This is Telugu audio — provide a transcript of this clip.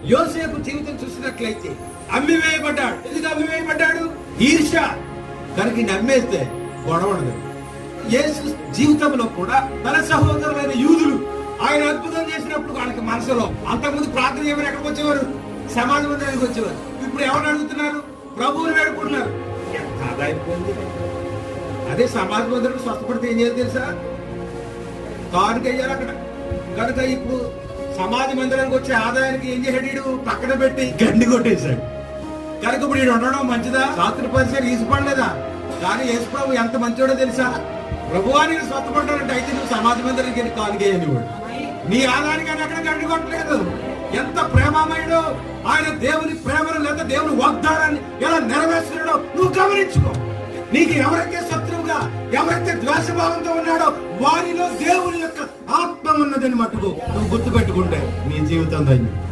యోసేపు జీవితం చూసినట్లయితే అమ్మివేయబడ్డాడు. ఎందుకు అమ్మివేయబడ్డాడు? ఈర్ష్య. దానికి నమ్మేస్తే గొడవడదు. యేసు జీవితంలో కూడా తన సహోదరులైన యూదులు ఆయన అద్భుతం చేసినప్పుడు వాళ్ళకి మనసులో అంతకుముందు ప్రార్థన చేయమని ఎక్కడికి వచ్చేవారు? సమాజ మందిరానికి వచ్చేవారు. ఇప్పుడు ఎవరు అడుగుతున్నారు? ప్రభువుని వేడుకుంటున్నారు. ఎంత ఆదాయం పొంది. అదే సమాజ మందిరం స్వస్థపడితే ఏం చేయాలి తెలుసా? కానుక అయ్యారు అక్కడ. కనుక ఇప్పుడు సమాజ మందిరానికి వచ్చే ఆదాయానికి ఏం చేసాడు? పక్కన పెట్టి గండి కొట్టేశాడు. కనుక ఇప్పుడు ఈడు ఉండడం మంచిదా? రాత్రి పరిచయం ఈసుపడలేదా? కానీ యేసు ప్రభు ఎంత మంచోడో తెలుసా? ప్రభువానికి స్వస్థపడ్డాడంటే అయితే నువ్వు సమాజ మందిరానికి వెళ్ళి కానుకేయని వాడు. నీ ఆదాయానికి ఆయన అక్కడ గండి కొట్టలేదు. ఎంత ప్రేమమయుడో ఆయన. దేవుని ప్రేమను లేదా దేవుని వాగ్దానాన్ని ఎలా నెరవేర్చున్నాడో నువ్వు గమనించుకో. నీకు ఎవరైతే శత్రువుగా, ఎవరైతే ద్వేషభావంతో ఉన్నాడో వారిలో దేవుని యొక్క ఆత్మ ఉన్నదని మట్టుకు నువ్వు గుర్తుపెట్టుకుంటే నీ జీవితం ధన్యం.